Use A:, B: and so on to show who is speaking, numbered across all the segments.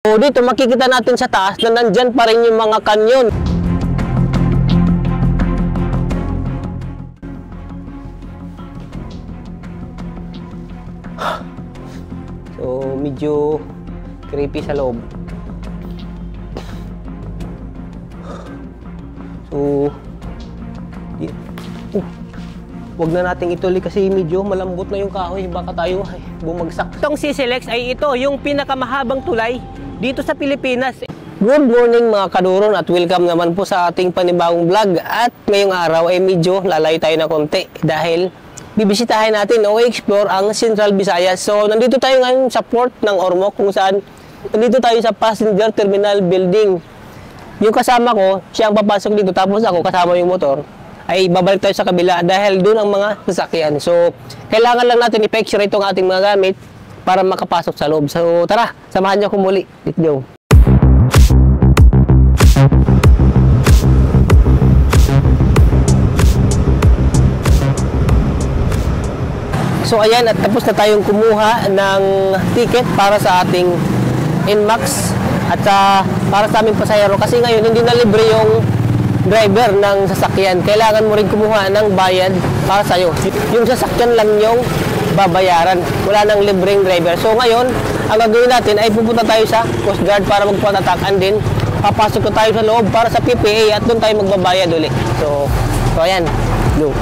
A: So dito makikita natin sa taas na nandyan pa rin yung mga kanyon. So medyo creepy sa loob. So wag na nating ituloy kasi medyo malambot na yung kahoy, baka tayo ay bumagsak. Itong CCLX ay ito yung pinakamahabang tulay dito sa Pilipinas. Good morning mga kaduron at welcome naman po sa ating panibagong vlog. At ngayong araw ay medyo lalayo tayo na konti dahil bibisitahin natin o explore ang Central Visayas. So nandito tayo ngayon sa port ng Ormoc kung saan nandito tayo sa passenger terminal building. Yung kasama ko, siya ang papasok dito tapos ako kasama yung motor ay babalik tayo sa kabila dahil doon ang mga sasakyan. So kailangan lang natin i-picture itong ating mga gamit para makapasok sa loob. So tara, samahan niyo ako muli. Let's go. So ayan, at tapos na tayong kumuha ng ticket para sa ating NMAX at para sa aming pasahero kasi ngayon hindi na libre yung driver ng sasakyan. Kailangan mo rin kumuha ng bayad para sa'yo. Yung sasakyan lang yung babayaran. Wala nang libreng driver. So ngayon, ang gagawin natin ay pupunta tayo sa Coast Guard para magpatatak and then papasok ko tayo sa loob para sa PPA at doon tayo magbabayad ulit. So ayan. Go.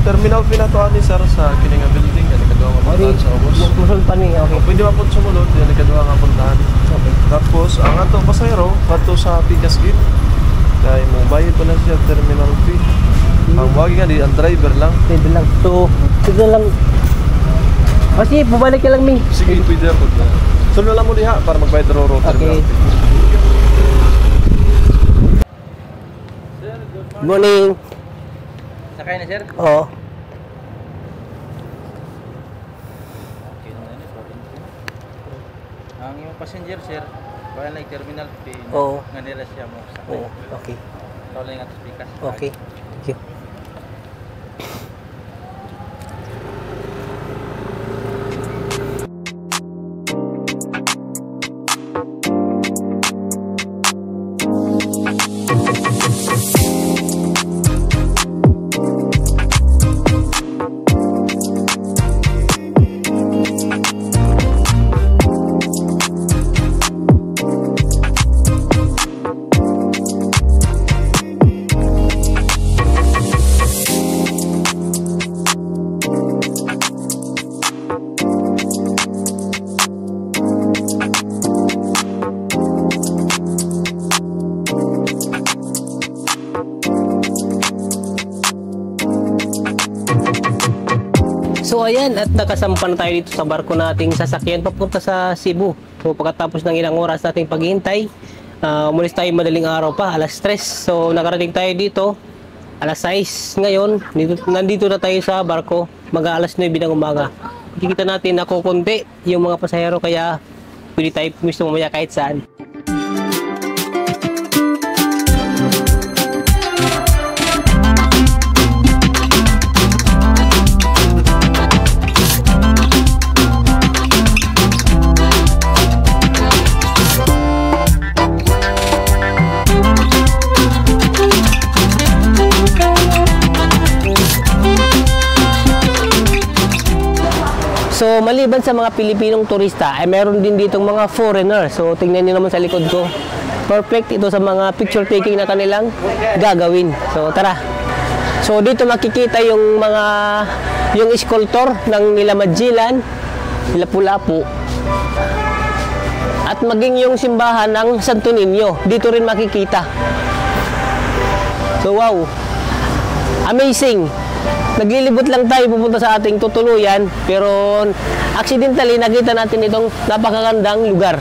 B: Terminal pinatuan ni sir sa kininga building yan ikaduha nga puntahan sa ubos.
A: Musultan ni, okay.
B: Pwede mapun sumunod yan ikaduha nga puntahan. Okay. Tapos ang ato pasahero kadto sa Picas Gate. Kaya mo bayad pa na siya terminal fee. Ang wagi nga di ang driver lang.
A: Pwede lang. So, pwede lang. Kasi bumalik ka lang mi.
B: Sige, pwede ako na. Sunod lang mo diha para magbayad ro terminal fee.
A: Good morning.
C: Sakay na, sir?
A: Oo.
C: Okay naman yun, problem ko. Ang iyong passenger, sir, baka na terminal fee.
A: Oo.
C: Nga nila siya mo sakay.
A: Oo, okay.
C: Ito lang yung atas pikas.
A: Okay. Thank you. So ayan, at nakasampa na tayo dito sa barko nating sasakyan papunta sa Cebu. So pagkatapos ng ilang oras nating paghihintay, umalis tayo madaling araw pa, alas 3. So nakarating tayo dito, alas 6 ngayon. Nandito na tayo sa barko, mag-aalas 9 ng umaga. Kikita natin na kukunti yung mga pasahero kaya pwede tayo pumisto mamaya kahit saan. So maliban sa mga Pilipinong turista ay meron din ditong mga foreigner. So tingnan niyo naman sa likod ko. Perfect ito sa mga picture taking na kanilang gagawin. So tara. So dito makikita yung sculptor ng nila Magellan, nila Lapu-Lapu. At maging yung simbahan ng Santo Niño, dito rin makikita. So wow. Amazing. naglilibot lang tayo pupunta sa ating tutuluyan, pero accidentally nakita natin itong napakagandang lugar.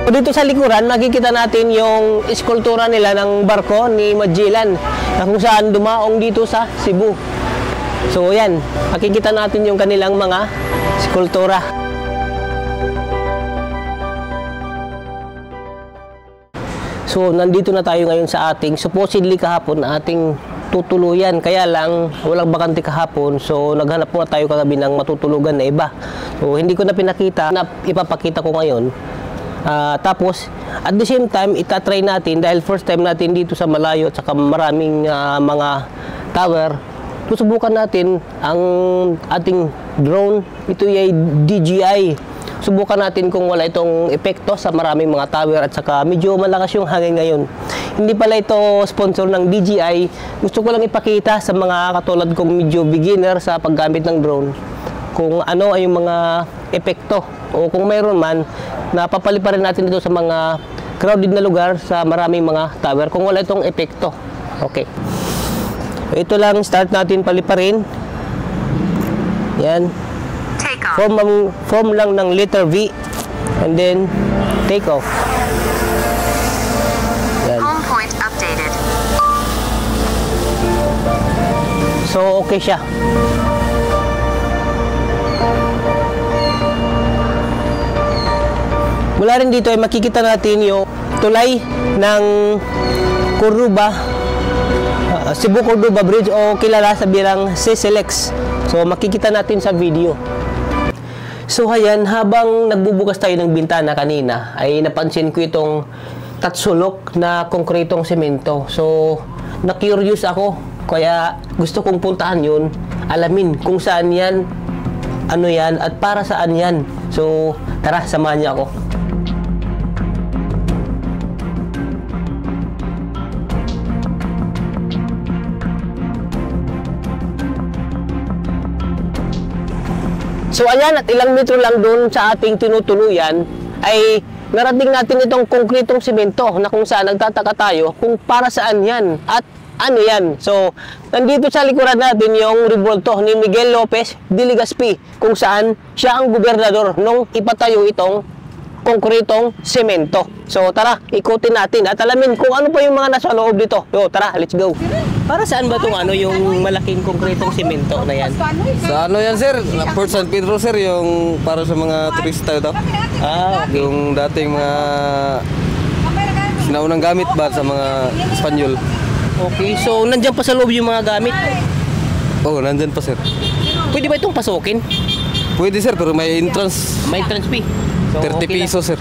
A: Dito sa likuran, makikita natin yung eskultura nila ng barko ni Magellan na kung saan dumaong dito sa Cebu. So yan, makikita natin yung kanilang mga eskultura. So nandito na tayo ngayon sa ating supposedly kahapon na ating tutuluyan. Kaya lang walang bakante kahapon, so naghanap po tayo kagabi ng matutulugan na iba. So hindi ko na pinakita, na ipapakita ko ngayon. Tapos, at the same time, itatry natin dahil first time natin dito sa malayo at saka maraming mga tower. Susubukan natin ang ating drone. Ito ay DJI. Subukan natin kung wala itong epekto sa maraming mga tower at saka medyo malakas yung hangin ngayon. Hindi pala ito sponsor ng DJI. Gusto ko lang ipakita sa mga katulad kong medyo beginner sa paggamit ng drone kung ano ay yung mga epekto o kung mayroon man, napapali pa rin natin dito sa mga crowded na lugar sa maraming mga tower kung wala itong epekto. Okay. Ito lang, start natin paliparin. Yan. Form lang ng letter V and then take off. Yan.
D: Home point updated.
A: So, okay siya. Mula rin dito ay makikita natin yung tulay ng Cordoba, Cebu Cordoba Bridge o kilala sa bilang CCLX. So makikita natin sa video. So ayan, habang nagbubukas tayo ng bintana kanina ay napansin ko itong tatsulok na konkretong semento. So na-curious ako, kaya gusto kong puntahan yun, alamin kung saan yan, ano yan at para saan yan. So tara, samahan niyo ako. So ayan, at ilang metro lang doon sa ating tinutuluyan ay narating natin itong konkretong simento na kung saan nagtataka tayo kung para saan yan at ano yan. So nandito sa likuran natin yung rebulto ni Miguel Lopez de Legazpi kung saan siya ang gobernador nung ipatayo itong konkretong semento. So tara, ikutin natin at alamin kung ano pa yung mga nasa loob dito. So tara, let's go. Para saan ba itong ano, yung malaking konkretong semento na yan?
E: Sa ano yan, sir? Port San Pedro, sir, yung para sa mga turista ito.
A: Okay.
E: Yung dating mga sinaunang gamit ba sa mga Espanyol.
A: Okay, so nandiyan pa sa loob yung mga gamit.
E: Oo, nandyan pa, sir.
A: Pwede ba itong pasukin?
E: Pwede, sir, pero may entrance.
A: May entrance fee. So,
E: 30
A: okay
E: pesos,
A: lang.
E: sir.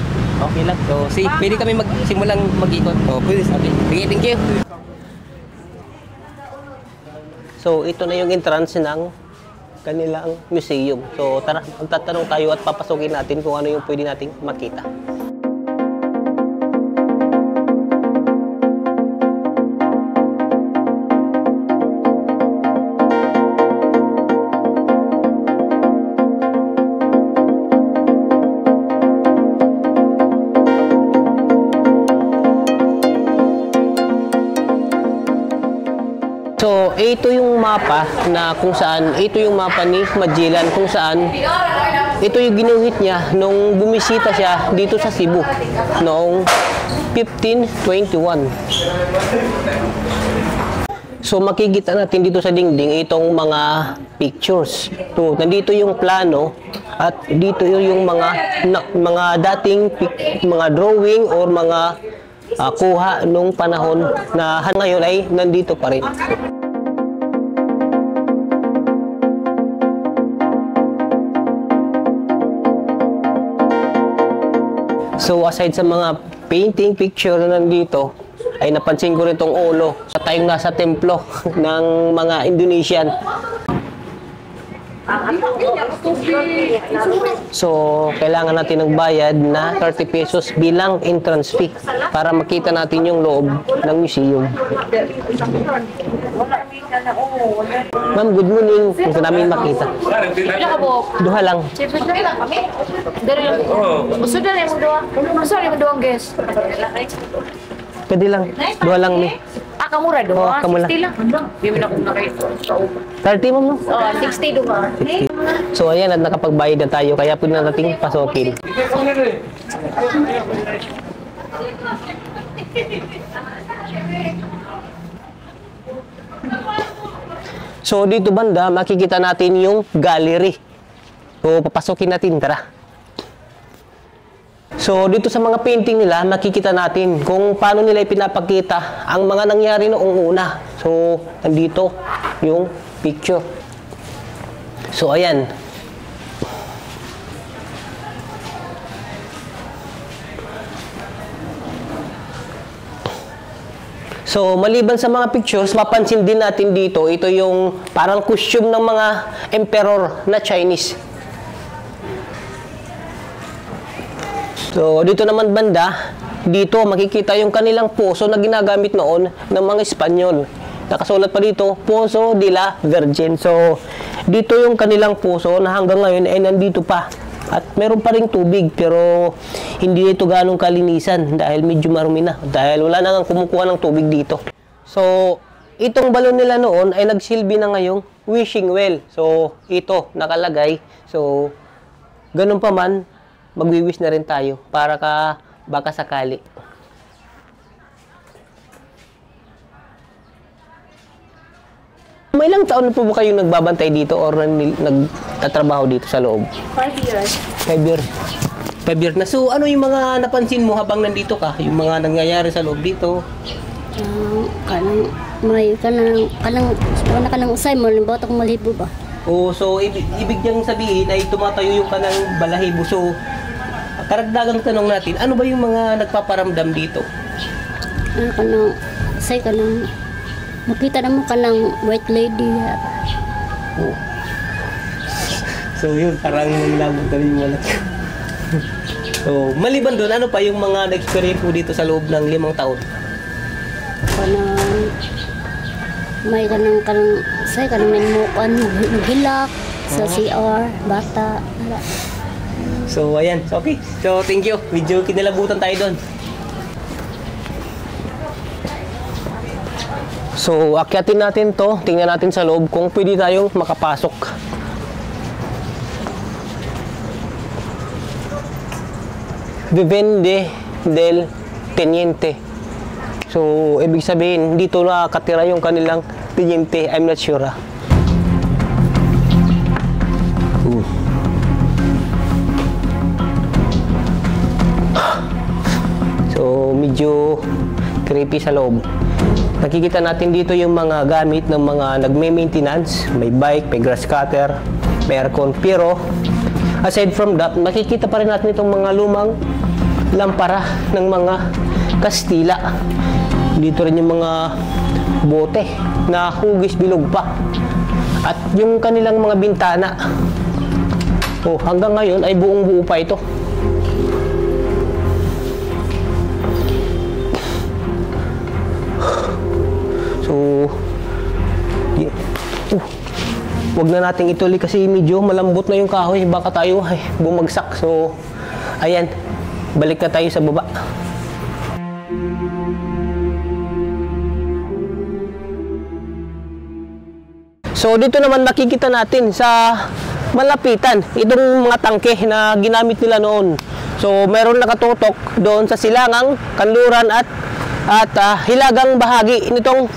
A: Okay lang. So, pwede kami magsimulang mag-ikot.
E: Oh, pwede.
A: Okay. Sige, thank you. So, ito na yung entrance ng kanilang museum. So, tara, magtatanong tayo at papasukin natin kung ano yung pwede nating makita. So, ito yung mapa na kung saan, ito yung mapa ni Magellan kung saan ito yung ginuhit niya nung bumisita siya dito sa Cebu noong 1521. So, makikita natin dito sa dingding itong mga pictures. So, nandito yung plano at dito yung mga dating mga drawing or mga kuha nung panahon na ngayon ay nandito pa rin. So aside sa mga painting picture na nandito, ay napansin ko rin itong ulo sa tayong nasa templo ng mga Indonesian. So, kailangan natin ng bayad na 30 pesos bilang entrance fee para makita natin yung loob ng museum. Ma'am, good morning. Gusto namin makita. Duha lang. Pwede lang. Duha lang ni.
D: Kamura do.
A: Oh, kamura.
D: 60 lang. Di mo na kung nakay.
A: 30 ma'am, no?
D: 60 do ba?
A: So, ayan, at nakapagbayad na tayo. Kaya pwede na nating pasokin. So, dito banda, makikita natin yung gallery. So, papasokin natin, tara. So, dito sa mga painting nila, makikita natin kung paano nila ipinapakita ang mga nangyari noong una. So, nandito yung picture. So, ayan. So, maliban sa mga pictures, mapansin din natin dito, ito yung parang costume ng mga emperor na Chinese. So, dito naman banda, dito makikita yung kanilang poso na ginagamit noon ng mga Espanyol. Nakasulat pa dito, Pozo de la Virgen. So, dito yung kanilang poso na hanggang ngayon ay nandito pa. At meron pa ring tubig, pero hindi ito ganong kalinisan dahil medyo marumi na. Dahil wala na nga kumukuha ng tubig dito. So, itong balon nila noon ay nagsilbi na ngayong wishing well. So, ito nakalagay. So, ganun pa man, magwi-wish na rin tayo para ka baka sakali. May ilang taon na po ba kayong nagbabantay dito or nagtatrabaho dito sa loob?
D: 5 years.
A: 5 years. 5 years na. So, ano yung mga napansin mo habang nandito ka? Yung mga nangyayari sa loob dito?
F: Kanang usay mo, limbawa akong malibo ba?
A: Oh, so ibig niyang sabihin ay tumatayo yung kanang balahibo. So, karagdagang tanong natin, ano ba yung mga nagpaparamdam dito?
F: Makita na mo kanang white lady.
A: Oh. So, yun, parang nilabog na yung wala. So, maliban doon, ano pa yung mga na-experience mo dito sa loob ng 5 taon?
F: May kanang may mukan, maghilak sa CR, bata.
A: So, ayan. So, okay. So, thank you. Medyo kinilabutan tayo doon. So, akyatin natin to. Tingnan natin sa loob kung pwede tayong makapasok. Vivende del Teniente. So, ibig sabihin, dito nakatira yung kanilang teniente. I'm not sure. So, medyo creepy sa loob. Nakikita natin dito yung mga gamit ng mga nagme-maintenance. May bike, may grass cutter, may aircon. Pero, aside from that, makikita pa rin natin itong mga lumang lampara ng mga Kastila. Dito rin yung mga bote na hugis bilog pa. At yung kanilang mga bintana. Oh, hanggang ngayon ay buong-buo pa ito. So, wag na nating ituloy kasi medyo malambot na yung kahoy. Baka tayo ay bumagsak. So, ayan. Balik na tayo sa baba. So, dito naman makikita natin sa malapitan itong mga tangke na ginamit nila noon. So, meron nakatutok doon sa silangang kanluran at hilagang bahagi nitong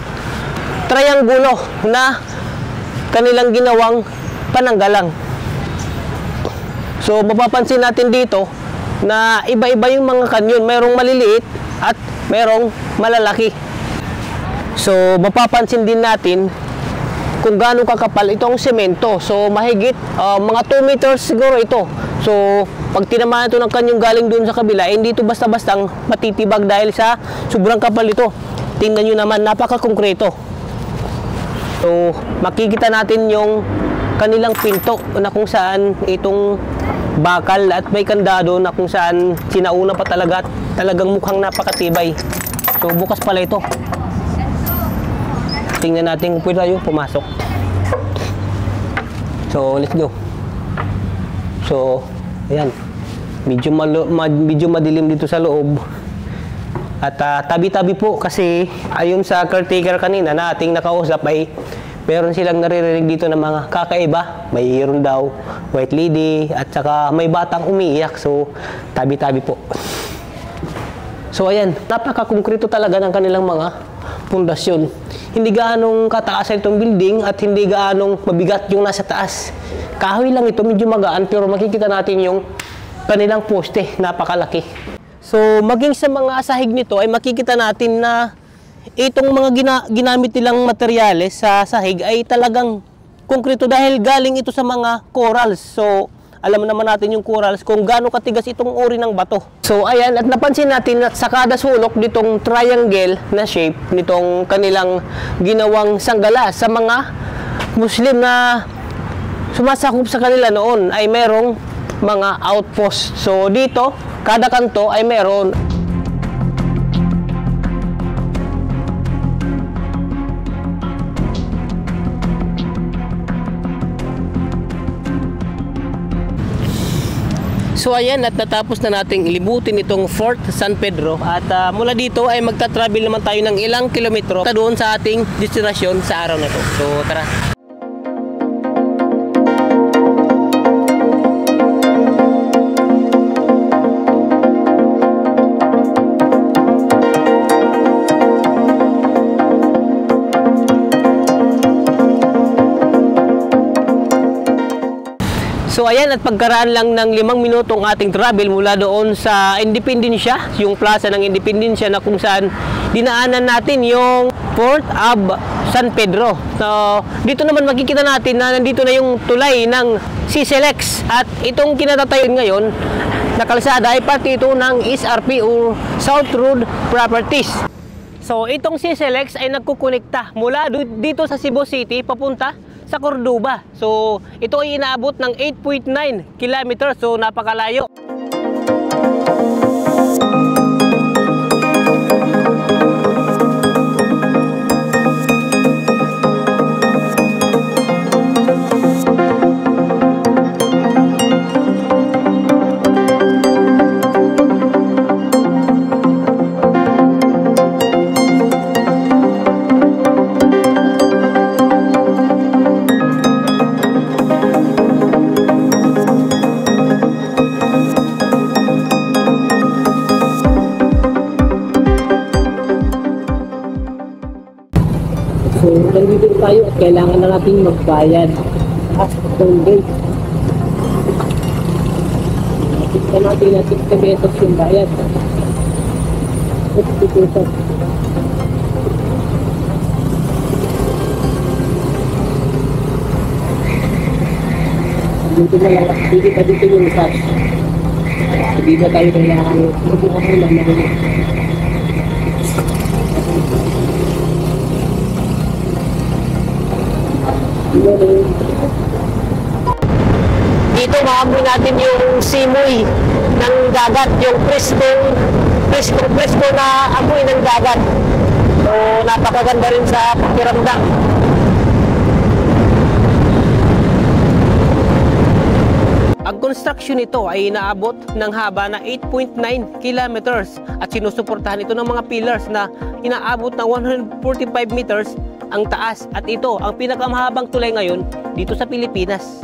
A: trianggulo na kanilang ginawang pananggalang. So, mapapansin natin dito na iba-iba yung mga kanyon. Mayroong maliliit at mayroong malalaki. So, mapapansin din natin kung gaano kakapal itong semento. So, mahigit mga 2 meters siguro ito. So, pag tinamaan ito ng kanyong galing doon sa kabila, hindi ito basta-bastang matitibag dahil sa sobrang kapal ito. Tingnan nyo naman, napaka-konkreto. So, makikita natin yung kanilang pinto na kung saan itong bakal at may kandado na kung saan sinauna pa talaga, talagang mukhang napakatibay. So bukas pala ito. Tingnan natin kung pwede tayo pumasok. So let's go. So ayan, medyo madilim dito sa loob. At tabi-tabi po kasi ayon sa caretaker kanina na ating nakausap ay meron silang naririnig dito ng mga kakaiba. Mayroon daw white lady at saka may batang umiiyak. So tabi-tabi po. So ayan, napaka-konkreto talaga ng kanilang mga pundasyon. Hindi gaanong kataasan itong building at hindi gaanong mabigat yung nasa taas. Kahoy lang ito, medyo magaan, pero makikita natin yung kanilang poste, napakalaki. So, maging sa mga sahig nito ay makikita natin na itong mga ginamit nilang materyales sa sahig ay talagang konkreto dahil galing ito sa mga corals. So, alam naman natin yung corals kung gaano katigas itong uri ng bato. So, ayan, at napansin natin na sa kada sulok nitong triangle na shape, nitong kanilang ginawang sanggala sa mga Muslim na sumasakop sa kanila noon ay merong mga outpost. So, dito, kada kanto ay meron. So ayan, at natapos na nating libutin itong Fort San Pedro at mula dito ay magta-travel naman tayo ng ilang kilometro doon sa ating destinasyon sa araw na ito. So tara! So ayan, at pagkaraan lang ng 5 minutong ating travel mula doon sa Independencia, yung plaza ng Independencia na kung saan dinaanan natin yung Fort of San Pedro. So dito naman makikita natin na nandito na yung tulay ng CCLEX at itong kinatatayon ngayon na kalsada ay parte ito ng SRP o South Road Properties. So itong CCLEX ay nagkukonekta mula dito sa Cebu City papunta sa Cordoba. So, ito ay inaabot ng 8.9 kilometers. So, napakalayo. So, nandito tayo at kailangan na natin magbayad at toll gate. Nakita natin na 60 pesos yung bayad. 60 pesos. Dito na lang, hindi pa dito yung cash. Hindi na tayo kailangan magbukas na lang na. Dito maamoy natin yung simoy ng dagat, yung presko na amoy ng dagat. So napakaganda rin sa pakiramdam. Ang construction nito ay inaabot ng haba na 8.9 kilometers at sinusuportahan ito ng mga pillars na inaabot ng 145 meters ang taas, at ito ang pinakamahabang tulay ngayon dito sa Pilipinas.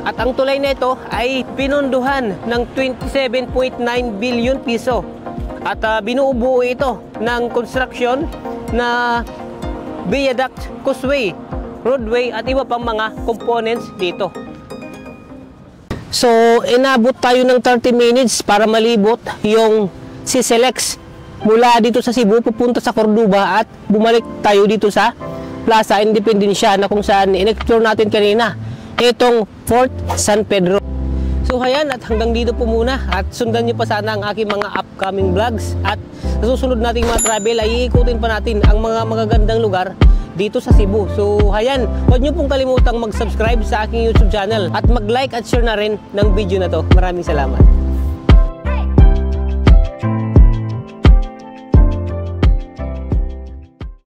A: At ang tulay na ito ay pinunduhan ng 27.9 billion piso at binubuo ito ng construction na viaduct, causeway, roadway at iba pang mga components dito. So, inabot tayo ng 30 minutes para malibot yung CCLEX mula dito sa Cebu pupunta sa Cordoba at bumalik tayo dito sa Plaza Independencia na kung saan in-explore natin kanina itong Fort San Pedro. So hayan, at hanggang dito po muna. At sundan nyo pa sana ang aking mga upcoming vlogs. At sa susunod nating mga travel ay iikutin pa natin ang mga magagandang lugar dito sa Cebu. So hayan, huwag nyo pong kalimutang mag-subscribe sa aking YouTube channel at mag-like at share na rin ng video na to. Maraming salamat.